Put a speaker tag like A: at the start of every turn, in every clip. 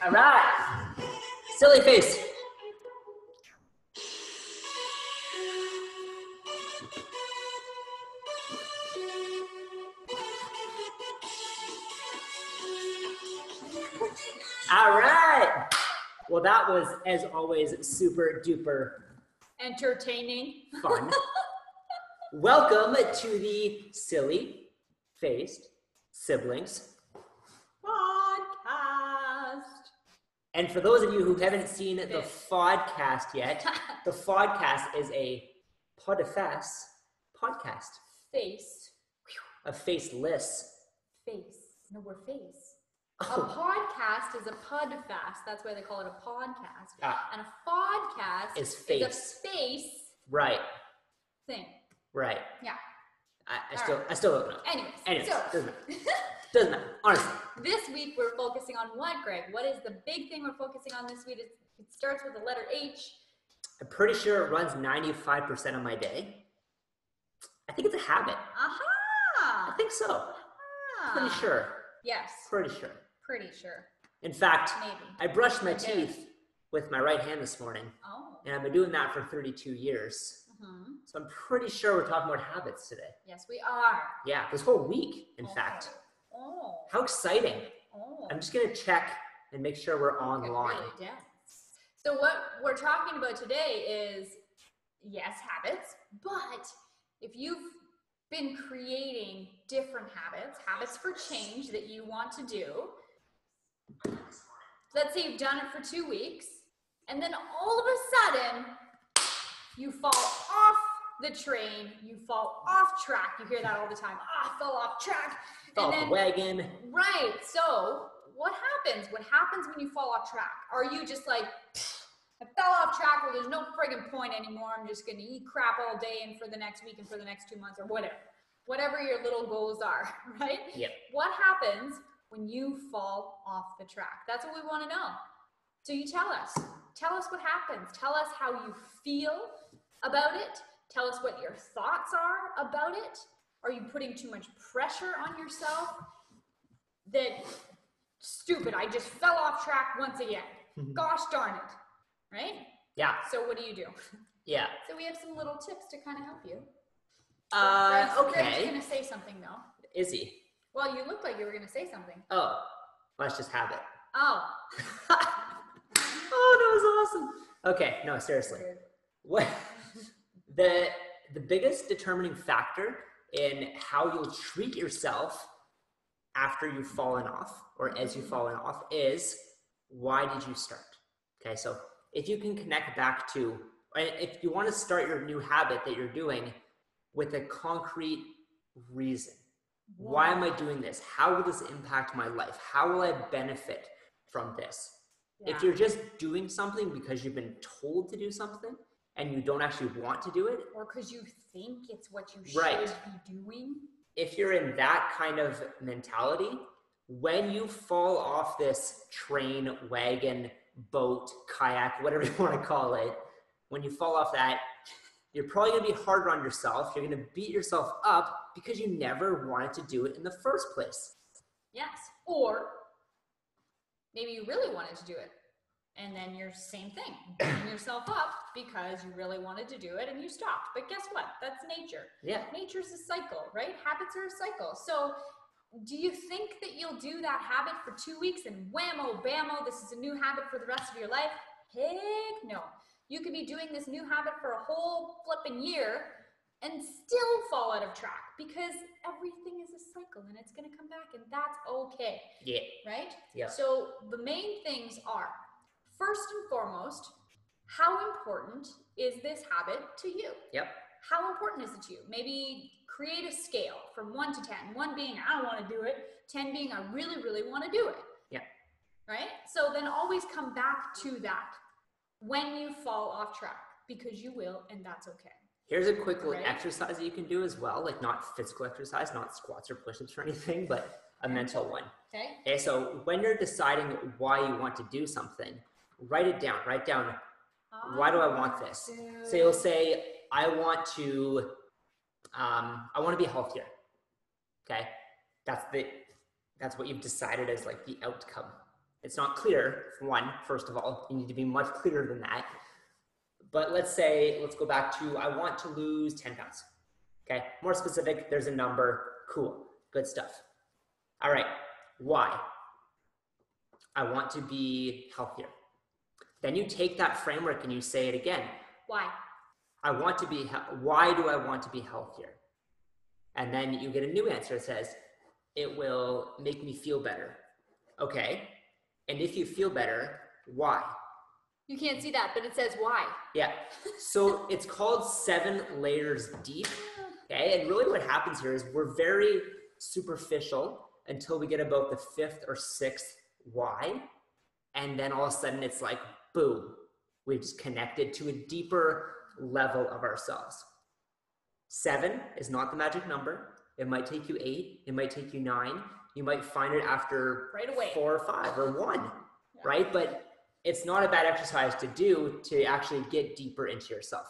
A: All right. Silly face. All right. Well, that was, as always, super duper
B: entertaining.
A: Fun. Welcome to the Silly Faced Siblings
B: Podcast.
A: And for those of you who haven't seen the Fodcast yet, the Fodcast is a podcast.
B: Face.
A: A faceless.
B: Face. No, we're face.
A: Oh.
B: A podcast is a podfast. That's why they call it a podcast. And a fodcast
A: is face.
B: A face.
A: Right.
B: Thing.
A: Right.
B: Yeah.
A: I still don't know.
B: Anyways, so
A: doesn't matter. Honestly.
B: This week we're focusing on what, Greg? What is the big thing we're focusing on this week? It starts with the letter H.
A: I'm pretty sure it runs 95% of my day. I think it's a habit.
B: Aha!
A: I think so. Pretty sure.
B: Yes.
A: Pretty sure.
B: Pretty sure.
A: In fact,
B: maybe.
A: I brushed my teeth with my right hand this morning.
B: Oh.
A: And I've been doing that for 32 years.
B: Mm-hmm.
A: So I'm pretty sure we're talking about habits today.
B: Yes, we are.
A: Yeah, this whole week, in fact.
B: Oh.
A: How exciting.
B: Oh.
A: I'm just going to check and make sure we're online.
B: Really dense. So what we're talking about today is, yes, habits, but if you've been creating different habits for change that you want to do, let's say you've done it for 2 weeks, and then all of a sudden, you fall off the train, you fall off track. You hear that all the time. I fell off track.
A: Fell off the wagon.
B: Right. So what happens? What happens when you fall off track? Are you just like, I fell off track, well, there's no friggin' point anymore. I'm just going to eat crap all day and for the next week and for the next 2 months or whatever. Whatever your little goals are, right?
A: Yep.
B: What happens when you fall off the track? That's what we want to know. So you tell us. Tell us what happens. Tell us how you feel about it. Tell us what your thoughts are about it. Are you putting too much pressure on yourself? That, stupid, I just fell off track once again. Gosh darn it. Right?
A: Yeah.
B: So what do you do?
A: Yeah.
B: So we have some little tips to kind of help you.
A: Okay.
B: Greg's going to say something though.
A: Is he?
B: Well, you look like you were going to say something.
A: Oh, let's just have it.
B: Oh.
A: Oh, that was awesome. Okay, no, seriously. What the biggest determining factor in how you'll treat yourself after you've fallen off or as you've fallen off is, why did you start? Okay, so if you can connect back to, if you want to start your new habit that you're doing with a concrete reason. Why am I doing this? How will this impact my life? How will I benefit from this? Yeah. If you're just doing something because you've been told to do something and you don't actually want to do it.
B: Or because you think it's what you should be doing.
A: If you're in that kind of mentality, when you fall off this train, wagon, boat, kayak, whatever you want to call it, when you fall off that, you're probably going to be harder on yourself. You're going to beat yourself up because you never wanted to do it in the first place.
B: Yes. Or maybe you really wanted to do it. And then you're same thing, beating yourself up because you really wanted to do it and you stopped. But guess what? That's nature.
A: Yeah.
B: Nature's a cycle, right? Habits are a cycle. So do you think that you'll do that habit for 2 weeks and whammo, bammo, this is a new habit for the rest of your life? Heck no. You could be doing this new habit for a whole flipping year and still fall out of track because everything is a cycle and it's going to come back and that's okay.
A: Yeah.
B: Right?
A: Yeah.
B: So the main things are, first and foremost, how important is this habit to you?
A: Yep.
B: How important is it to you? Maybe create a scale from 1 to 10. 1 being, I don't want to do it. 10 being, I really, really want to do it.
A: Yeah.
B: Right? So then always come back to that when you fall off track, because you will, and that's okay.
A: Here's a quick little exercise that you can do as well, like not physical exercise, not squats or push-ups or anything, but a mental one. Okay, so when you're deciding why you want to do something, write it down. Write down, why do I want this? So you'll say, I want to be healthier. Okay, that's what you've decided as like the outcome It's not clear, first of all. You need to be much clearer than that. But let's go back to, I want to lose 10 pounds. Okay, more specific, there's a number. Cool, good stuff. All right, why? I want to be healthier. Then you take that framework and you say it again.
B: Why?
A: Why do I want to be healthier? And then you get a new answer that says, it will make me feel better. Okay, and if you feel better, why?
B: You can't see that, but it says why.
A: Yeah, so it's called 7 layers deep. Okay, and really what happens here is we're very superficial until we get about the 5th or 6th why. And then all of a sudden it's like, boom, we've just connected to a deeper level of ourselves. 7 is not the magic number. It might take you 8, it might take you 9. You might find it after
B: right away.
A: 4 or 5 or 1, right? But it's not a bad exercise to do to actually get deeper into yourself.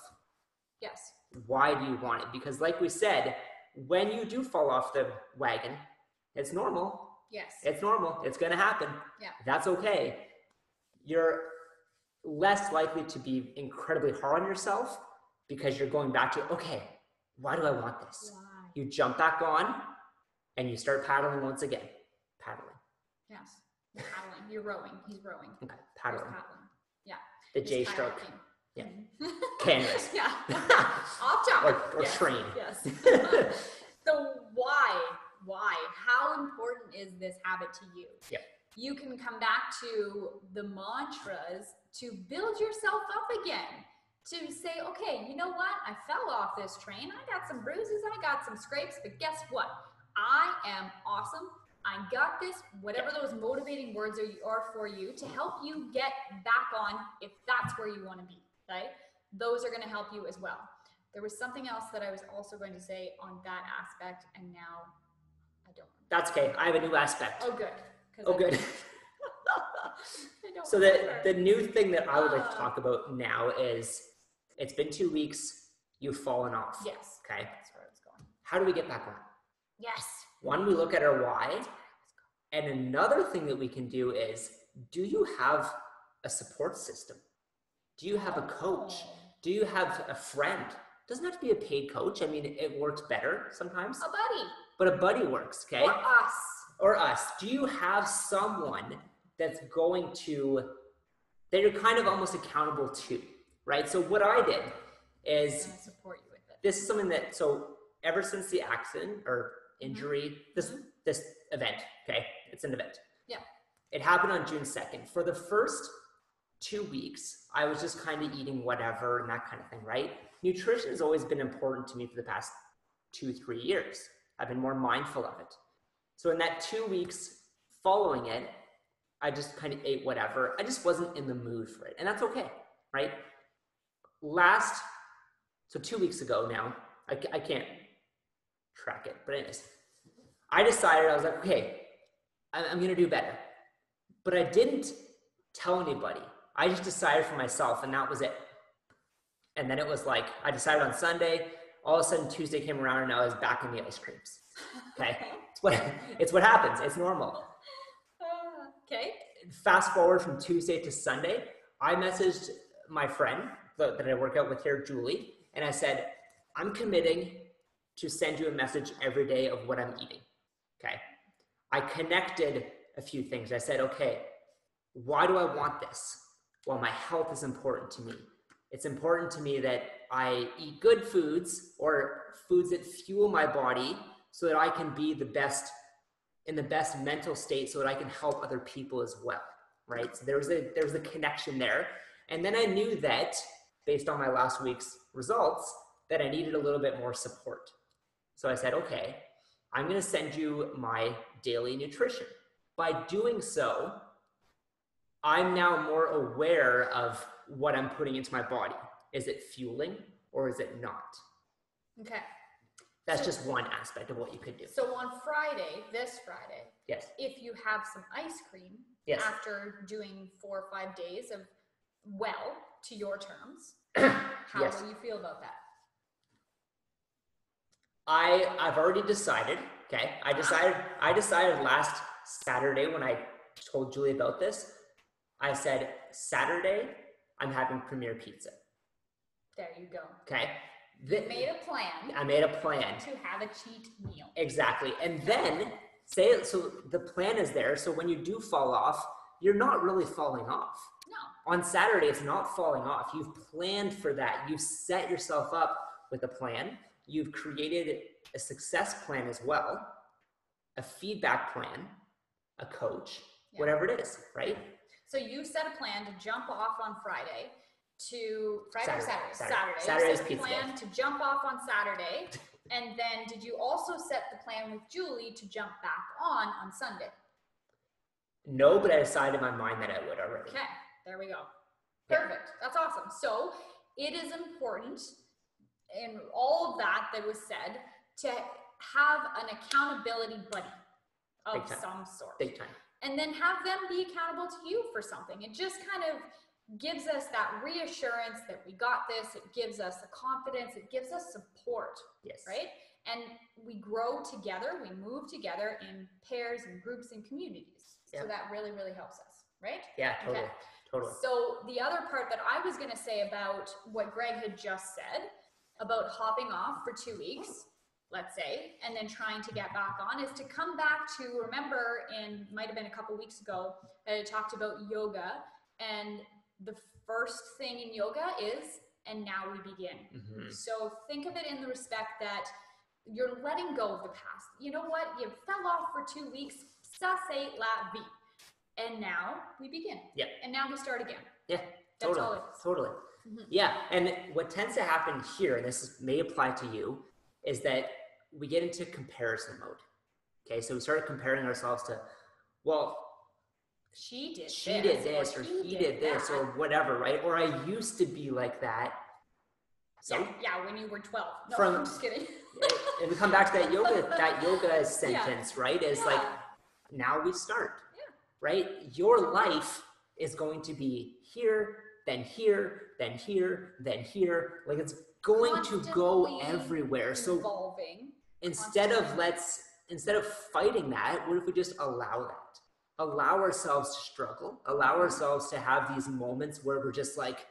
B: Yes.
A: Why do you want it? Because like we said, when you do fall off the wagon, it's normal.
B: Yes.
A: It's normal. It's going to happen.
B: Yeah.
A: That's okay. You're less likely to be incredibly hard on yourself because you're going back to, okay, why do I want this?
B: Why?
A: You jump back on and you start paddling once again. Paddling.
B: Yes. You're paddling. You're rowing. He's rowing.
A: Okay. Paddling.
B: He's paddling. Yeah.
A: The J stroke.
B: Kayaking.
A: Yeah. Canvas.
B: Yeah. Off topic.
A: Or
B: yes.
A: train.
B: Yes. So why? How important is this habit to you?
A: Yeah.
B: You can come back to the mantras to build yourself up again. To say, okay, you know what? I fell off this train. I got some bruises. I got some scrapes. But guess what? I am awesome. I got this. Whatever those motivating words are for you to help you get back on if that's where you want to be, right? Those are going to help you as well. There was something else that I was also going to say on that aspect, and now I don't.
A: That's okay. I have a new aspect.
B: Oh, good.
A: Oh, good. So the new thing that I would like to talk about now is, it's been 2 weeks, you've fallen off.
B: Yes.
A: Okay.
B: That's where I was going.
A: How do we get back on?
B: Yes.
A: One, we look at our why. And another thing that we can do is, do you have a support system? Do you have a coach? Do you have a friend? Doesn't have to be a paid coach. I mean, it works better sometimes.
B: A buddy.
A: But a buddy works, okay?
B: Or us.
A: Or us. Do you have someone that's that you're kind of almost accountable to, right? So what I did is,
B: I'm gonna support you with it.
A: this is something that, so ever since the accident or injury, this event, okay, it's an event.
B: Yeah.
A: It happened on June 2nd. For the first 2 weeks, I was just kind of eating whatever and that kind of thing, right? Nutrition has always been important to me for the past 2-3 years. I've been more mindful of it. So in that 2 weeks following it, I just kind of ate whatever. I just wasn't in the mood for it. And that's okay, right? So 2 weeks ago now, I can't track it, but anyways, I decided, I was like, okay, I'm going to do better. But I didn't tell anybody. I just decided for myself, and that was it. And then it was like, I decided on Sunday, all of a sudden Tuesday came around and I was back in the ice creams. Okay. It's what happens. It's normal.
B: Okay.
A: Fast forward from Tuesday to Sunday, I messaged my friend that I work out with here, Julie, and I said, I'm committing to send you a message every day of what I'm eating. Okay. I connected a few things. I said, okay, why do I want this? Well, my health is important to me. It's important to me that I eat good foods or foods that fuel my body so that I can be in the best mental state so that I can help other people as well, right? So there was a connection there. And then I knew that, based on my last week's results, that I needed a little bit more support. So I said, okay, I'm going to send you my daily nutrition. By doing so, I'm now more aware of what I'm putting into my body. Is it fueling or is it not?
B: Okay.
A: That's just one aspect of what you could do.
B: So on Friday, this Friday,
A: yes,
B: if you have some ice cream
A: yes,
B: after doing 4 or 5 days of to your terms, how
A: yes,
B: will you feel about that?
A: I've already decided, okay? I decided last Saturday when I told Julie about this, I said, Saturday, I'm having Premier Pizza.
B: There you go.
A: Okay.
B: You made a plan.
A: I made a plan.
B: To have a cheat meal.
A: Exactly. And then so the plan is there. So when you do fall off, you're not really falling off.
B: No.
A: On Saturday, it's not falling off. You've planned for that. You've set yourself up with a plan. You've created a success plan as well, a feedback plan, a coach, whatever it is, right?
B: So you set a plan to jump off on Friday to Saturday.
A: Saturday's
B: you set a plan to jump off on Saturday, and then did you also set the plan with Julie to jump back on Sunday?
A: No, but I decided in my mind that I would already.
B: Okay, there we go. Perfect. That's awesome. So it is important in all of that was said to have an accountability buddy of some sort.
A: Big time.
B: And then have them be accountable to you for something. It just kind of gives us that reassurance that we got this. It gives us the confidence. It gives us support.
A: Yes.
B: Right? And we grow together. We move together in pairs and groups and communities.
A: Yep.
B: So that really, really helps us. Right?
A: Yeah, totally.
B: Okay.
A: Totally.
B: So the other part that I was going to say about what Greg had just said about hopping off for 2 weeks, let's say, and then trying to get back on is to come back to, remember, might have been a couple weeks ago, I talked about yoga, and the first thing in yoga is, and now we begin.
A: Mm-hmm.
B: So think of it in the respect that you're letting go of the past. You know what? You fell off for 2 weeks, ça c'est la vie. And now we begin.
A: Yeah.
B: And now we start again.
A: Yeah,
B: That's
A: totally.
B: all it is.
A: Totally.
B: Mm-hmm.
A: Yeah, and what tends to happen here, and this may apply to you, is that we get into comparison mode. Okay, so we started comparing ourselves to, well,
B: she did
A: this, or he did this, or whatever, right? Or I used to be like that. So
B: yeah, when you were 12. No,
A: from,
B: I'm just kidding.
A: And we come back to that yoga sentence, right? It's like, now we start, right? Your life is going to be here, then here, then here, then here. Like it's going to go everywhere. So instead of fighting that, what if we just allow that? Allow ourselves to struggle, allow ourselves to have these moments where we're just like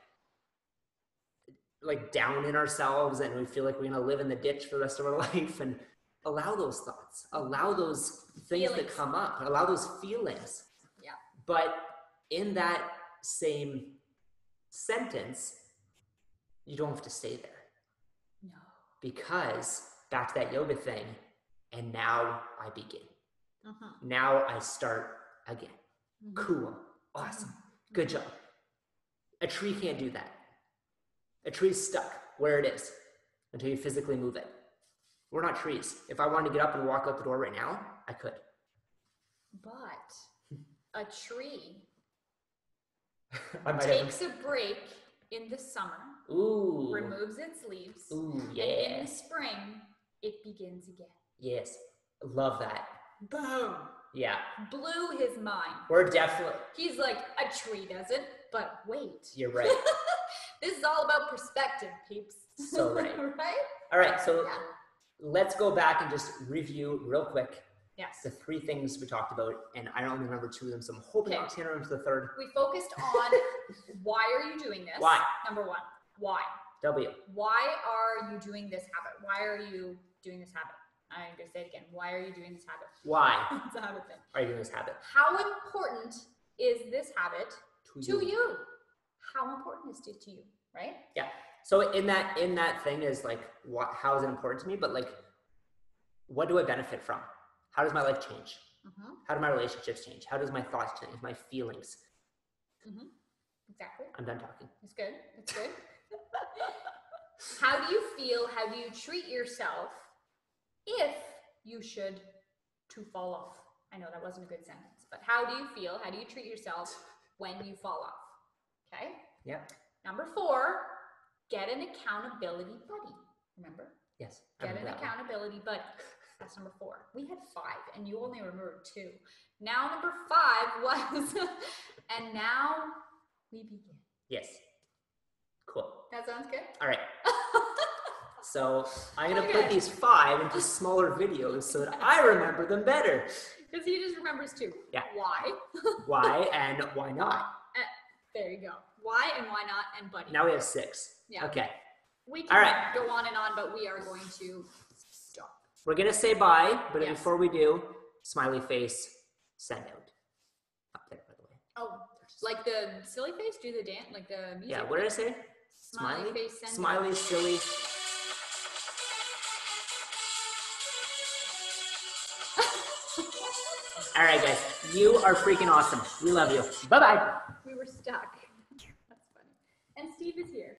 A: down in ourselves and we feel like we're going to live in the ditch for the rest of our life, and allow those thoughts, allow those things that come up, allow those feelings.
B: Yeah.
A: But in that same sentence, you don't have to stay there.
B: No.
A: Because back to that yoga thing, and now I begin.
B: Uh-huh.
A: Now I start again. Mm-hmm. Cool. Awesome. Good job. A tree can't do that. A tree's stuck where it is until you physically move it. We're not trees. If I wanted to get up and walk out the door right now, I could.
B: But a tree
A: I
B: takes a break in the summer,
A: Ooh.
B: Removes its leaves,
A: Ooh, yeah.
B: and in the spring, it begins again.
A: Yes. Love that.
B: Boom.
A: Yeah.
B: Blew his mind.
A: We're definitely.
B: He's like, a tree doesn't, but wait.
A: You're right.
B: This is all about perspective, peeps.
A: So right.
B: Right?
A: All right, so let's go back and just review real quick.
B: Yes.
A: The 3 things we talked about, and I only remember 2 of them, so I'm hoping I'll can't remember the third.
B: We focused on why are you doing this?
A: Why?
B: Number 1. Why?
A: W.
B: Why are you doing this habit? Why are you doing this habit? I'm going to say it again. Why are you doing this habit?
A: Why?
B: It's a habit thing.
A: Are you doing this habit?
B: How important is this habit to you? How important is it to you, right?
A: Yeah. So in that thing is like, how is it important to me? But like, what do I benefit from? How does my life change?
B: Mm-hmm.
A: How do my relationships change? How does my thoughts change? My feelings?
B: Mm-hmm. Exactly.
A: I'm done talking.
B: It's good. It's good. How do you feel? How do you treat yourself if you should to fall off? I know that wasn't a good sentence, but how do you feel? How do you treat yourself when you fall off? Okay.
A: Yep.
B: Number 4, get an accountability buddy. Remember?
A: Yes.
B: Get an accountability buddy. That's number 4. We had 5 and you only remembered 2. Now number 5 was, and now we begin.
A: Yes. Cool.
B: That sounds good?
A: All right. So I'm going to put these 5 into smaller videos so that I remember them better.
B: Because he just remembers two.
A: Yeah.
B: Why?
A: Why and why not?
B: There you go. Why and why not and buddy.
A: Now we have 6.
B: Yeah.
A: Okay.
B: We can go on and on, but we are going to stop.
A: We're going to say bye, but
B: Yes.
A: before we do, smiley face, send out. Up there, by the way.
B: Oh, like the silly face? Do the dance? Like the music?
A: Yeah, what did I say?
B: Smiley face, send
A: Smiley,
B: out.
A: silly. All right, guys. You are freaking awesome. We love you. Bye-bye.
B: We were stuck. That's funny. And Steve is here.